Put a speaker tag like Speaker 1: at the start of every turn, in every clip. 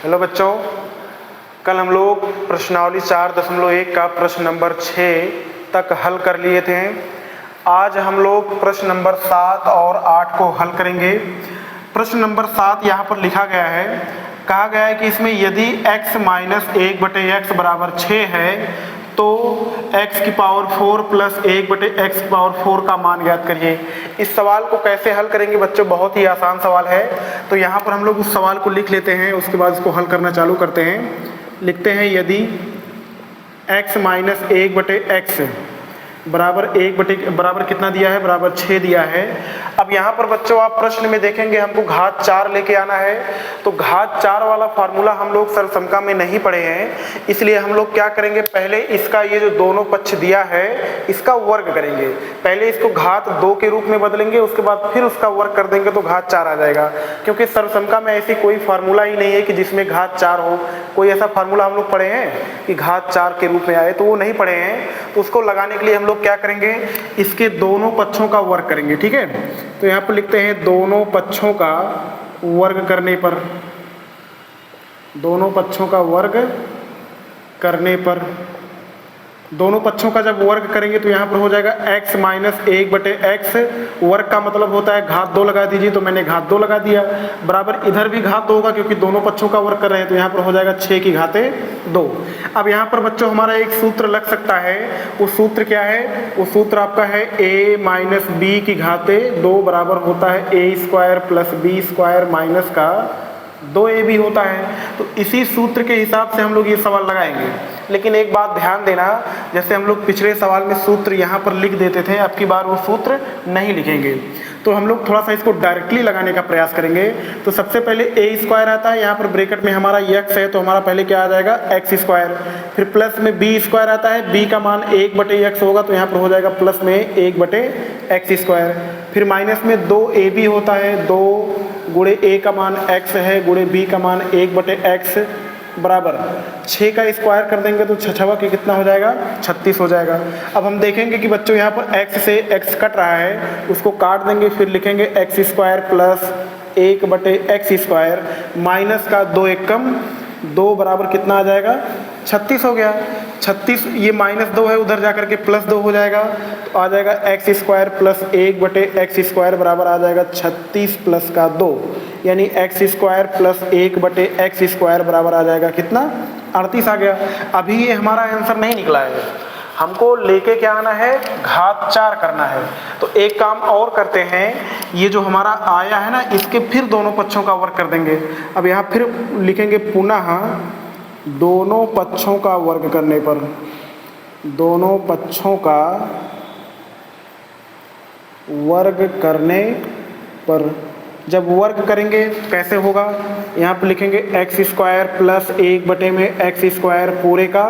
Speaker 1: Hello बच्चों, कल हम लोग प्रश्नावली 4.1 का प्रश्न नंबर 6 तक हल कर लिए थे। आज हम लोग प्रश्न नंबर 7 और 8 को हल करेंगे। प्रश्न नंबर 7 यहाँ पर लिखा गया है, कहा गया है कि इसमें यदि x माइनस 1/x बराबर 6 है तो x की पावर 4 प्लस 1/x की पावर 4 का मान ज्ञात करिए। इस सवाल को कैसे हल करेंगे बच्चों, बहुत ही आसान सवाल है। तो यहाँ पर हम लोग उस सवाल को लिख लेते हैं, उसके बाद इसको हल करना चालू करते हैं। लिखते हैं यदि x माइनस 1/x बराबर कितना दिया है, बराबर 6 दिया है। अब यहाँ पर बच्चों आप प्रश्न में देखेंगे हमको घात 4 लेके आना है, तो घात 4 वाला फार्मूला हम लोग सरलसमका में नहीं पढ़े हैं, इसलिए हम लोग क्या करेंगे, पहले इसका ये जो दोनों पक्ष दिया है इसका वर्ग करेंगे। पहले इसको घात 2 के रूप में बदलेंगे, उसके बाद फिर उसका वर्ग कर देंगे तो घात 4 आ जाएगा। क्योंकि सरलसमका में ऐसी कोई फार्मूला ही नहीं है कि जिसमें घात 4 हो। कोई ऐसा फार्मूला हम लोग पढ़े हैं कि घात 4 के रूप में आए, तो वो नहीं पढ़े हैं। तो उसको लगाने के लिए हम लोग क्या करेंगे, इसके दोनों पक्षों का वर्ग करेंगे। ठीक है, तो यहाँ पर लिखते हैं दोनों पक्षों का वर्ग करने पर, दोनों पक्षों का वर्ग करने पर, दोनों पक्षों का जब वर्ग करेंगे तो यहाँ पर हो जाएगा x माइनस 1/x। वर्ग का मतलब होता है घात 2 लगा दीजिए, तो मैंने घात 2 लगा दिया। बराबर इधर भी घात 2 होगा क्योंकि दोनों पक्षों का वर्ग कर रहे हैं, तो यहाँ पर हो जाएगा 6 की घाते 2। अब यहाँ पर बच्चों हमारा एक सूत्र लग सकता है, वो सूत्र क्या है, वो सूत्र आपका है a माइनस बी की घाते 2 बराबर होता है a² प्लस b² माइनस का 2ab होता है। तो इसी सूत्र के हिसाब से हम लोग ये सवाल लगाएंगे। लेकिन एक बात ध्यान देना, जैसे हम लोग पिछले सवाल में सूत्र यहाँ पर लिख देते थे, अब की बार वो सूत्र नहीं लिखेंगे। तो हम लोग थोड़ा सा इसको डायरेक्टली लगाने का प्रयास करेंगे। तो सबसे पहले a² आता है, यहाँ पर ब्रैकेट में हमारा x है, तो हमारा पहले क्या आ जाएगा x²। फिर प्लस में b² आता है, b का मान 1/x होगा, तो यहाँ पर हो जाएगा प्लस में 1/x²। फिर माइनस में 2ab होता है, 2 गुणे a का मान x है, गुणे b का मान 1/x बराबर 6 का स्क्वायर कर देंगे तो 6 के कितना हो जाएगा, 36 हो जाएगा। अब हम देखेंगे कि बच्चों यहाँ पर x से x कट रहा है, उसको काट देंगे, फिर लिखेंगे x² प्लस 1/x² माइनस का 2 एकम 2 बराबर कितना आ जाएगा, 36 हो गया। 36 ये -2 है, उधर जाकर के +2 हो जाएगा, तो आ जाएगा x² प्लस 1/x² बराबर आ जाएगा 36 प्लस का 2, यानी x² प्लस 1/x² बराबर आ जाएगा कितना, 38 आ गया। अभी ये हमारा आंसर नहीं निकला है, हमको लेके क्या आना है, घात 4 करना है। तो एक काम और करते हैं, ये जो हमारा आया है ना, इसके फिर दोनों पक्षों का वर्ग कर देंगे। अब यहाँ फिर लिखेंगे पुनः दोनों पक्षों का वर्ग करने पर, दोनों पक्षों का वर्ग करने पर जब वर्ग करेंगे कैसे होगा, यहाँ पर लिखेंगे x² प्लस 1/x² पूरे का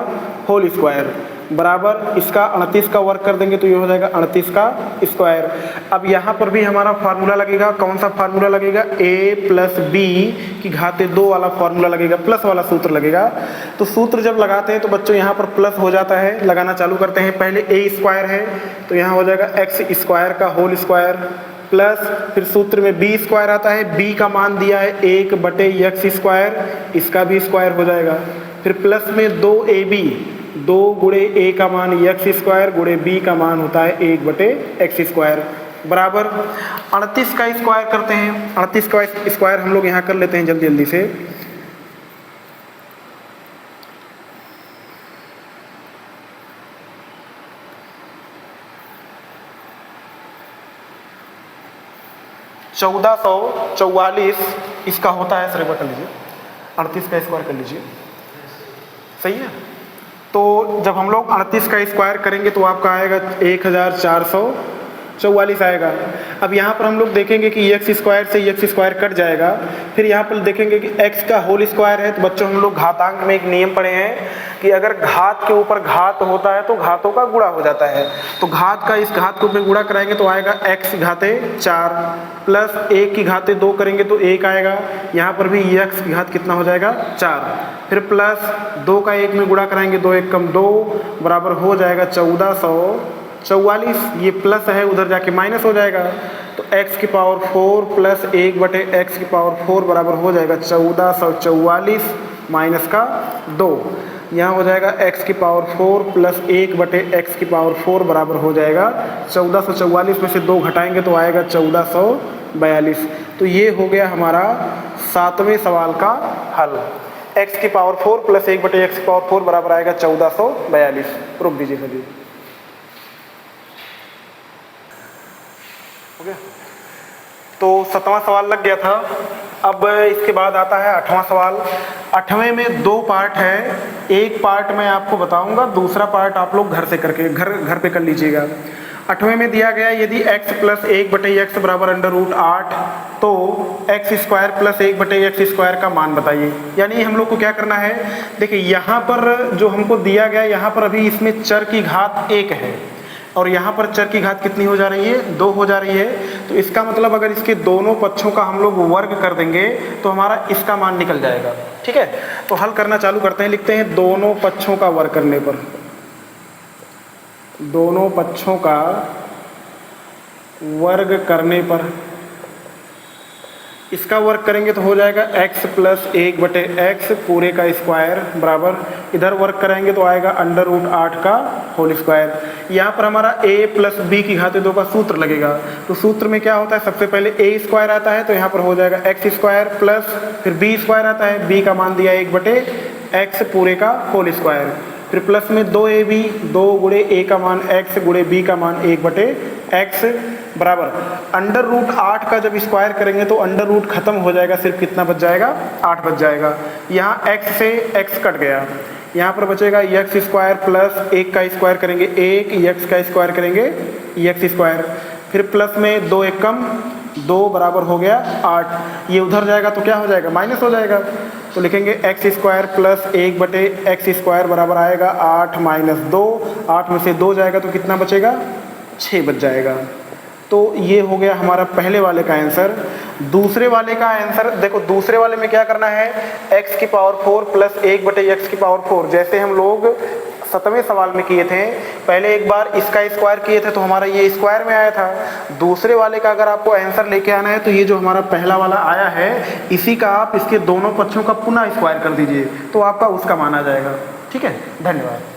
Speaker 1: होल स्क्वायर बराबर इसका 38 का वर्ग कर देंगे तो ये हो जाएगा 38 का स्क्वायर। अब यहाँ पर भी हमारा फार्मूला लगेगा, कौन सा फार्मूला लगेगा, a प्लस बी की घाते 2 वाला फार्मूला लगेगा, प्लस वाला सूत्र लगेगा। तो सूत्र जब लगाते हैं तो बच्चों यहाँ पर प्लस हो जाता है, लगाना चालू करते हैं। पहले a² है तो यहाँ हो जाएगा x² का होल स्क्वायर प्लस फिर सूत्र में b² आता है, b का मान दिया है 1/x², इसका भी स्क्वायर हो जाएगा। फिर प्लस में 2ab, 2 गुणे a का मान x² गुणे b का मान होता है 1/x² बराबर 38 का स्क्वायर करते हैं। 38 का स्क्वायर हम लोग यहाँ कर लेते हैं जल्दी जल्दी से। $1444 इसका होता है, सर एक बार कर लीजिए, 38 का स्क्वायर कर लीजिए, सही है। तो जब हम लोग 38 का स्क्वायर करेंगे तो आपका आएगा 1444 आएगा। अब यहाँ पर हम लोग देखेंगे कि x² से x² कट जाएगा, फिर यहाँ पर देखेंगे कि x का होल स्क्वायर है। तो बच्चों हम लोग घातांक में एक नियम पढ़े हैं कि अगर घात के ऊपर घात होता है तो घातों का गुणा हो जाता है। तो घात का इस घात के ऊपर गुणा कराएंगे तो आएगा x घाते 4 प्लस 1 की घाते 2 करेंगे तो 1 आएगा। यहाँ पर भी x की घात कितना हो जाएगा, 4। फिर प्लस 2 का 1 में गुणा कराएंगे, 2 एकम 2 बराबर हो जाएगा 1444। ये प्लस है, उधर जाके माइनस हो जाएगा, तो x की पावर 4 प्लस 1/x की पावर 4 बराबर हो जाएगा 1444 माइनस का 2, यहाँ हो जाएगा x की पावर 4 प्लस 1 बटे x की पावर 4 बराबर हो जाएगा 1444 में से 2 घटाएंगे तो आएगा 1442। तो ये हो गया हमारा 7वें सवाल का हल। x की पावर 4 प्लस 1 बटे x की पावर 4 बराबर आएगा 1442। रुक दीजिए सभी। हो गया? तो 7वां सवाल लग गया था। अब इसके बाद आता है 8वां सवाल। 8वें में 2 पार्ट है, एक पार्ट मैं आपको बताऊंगा, दूसरा पार्ट आप लोग घर से करके घर पे कर लीजिएगा। 8वें में दिया गया यदि x प्लस 1 बटे x बराबर √8 तो x स्क्वायर प्लस 1 बटे x स्क्वायर का मान बताइए। यानी हम लोग को क्या करना है, देखिए यहाँ पर जो हमको दिया गया, यहाँ पर अभी इसमें चर की घात 1 है और यहाँ पर चर की घात कितनी हो जा रही है, 2 हो जा रही है। तो इसका मतलब अगर इसके दोनों पक्षों का हम लोग वर्ग कर देंगे तो हमारा इसका मान निकल जाएगा। ठीक है, तो हल करना चालू करते हैं। लिखते हैं दोनों पक्षों का वर्ग करने पर, दोनों पक्षों का वर्ग करने पर इसका वर्ग करेंगे तो हो जाएगा x प्लस 1 बटे x पूरे का स्क्वायर बराबर, इधर वर्ग करेंगे तो आएगा √8 का होल स्क्वायर। यहाँ पर हमारा a प्लस b की घात 2 का सूत्र लगेगा। तो सूत्र में क्या होता है, सबसे पहले a स्क्वायर आता है तो यहाँ पर हो जाएगा x स्क्वायर प्लस फिर b स्क्वायर आता है, b का मान दिया 1 बटे x पूरे का होल स्क्वायर, फिर प्लस में 2ab, 2 गुणे a का मान x गुणे b का मान 1 बटे x बराबर √8 का जब स्क्वायर करेंगे तो अंडर रूट खत्म हो जाएगा, सिर्फ कितना बच जाएगा, 8 बच जाएगा। यहाँ x से x कट गया, यहाँ पर बचेगा x स्क्वायर प्लस 1 का स्क्वायर करेंगे 1, x का स्क्वायर करेंगे x स्क्वायर, फिर प्लस में 2 1 कम 2 बराबर हो गया 8। ये उधर जाएगा तो क्या हो जाएगा, माइनस हो जाएगा। तो लिखेंगे x स्क्वायर प्लस 1 बटे x स्क्वायर बराबर आएगा 8 माइनस 2, 8 में से 2 जाएगा तो कितना बचेगा, 6 बच जाएगा। तो ये हो गया हमारा पहले वाले का आंसर। दूसरे वाले का आंसर देखो, दूसरे वाले में क्या करना है, x की पावर 4 प्लस 1 बटे x की पावर 4, जैसे हम लोग 7वें सवाल में किए थे। पहले एक बार इसका स्क्वायर किए थे तो हमारा ये स्क्वायर में आया था। दूसरे वाले का अगर आपको आंसर लेके आना है तो ये जो हमारा पहला वाला आया है इसी का आप इसके दोनों पक्षों का पुनः स्क्वायर कर दीजिए तो आपका उसका मान आ जाएगा। ठीक है, धन्यवाद।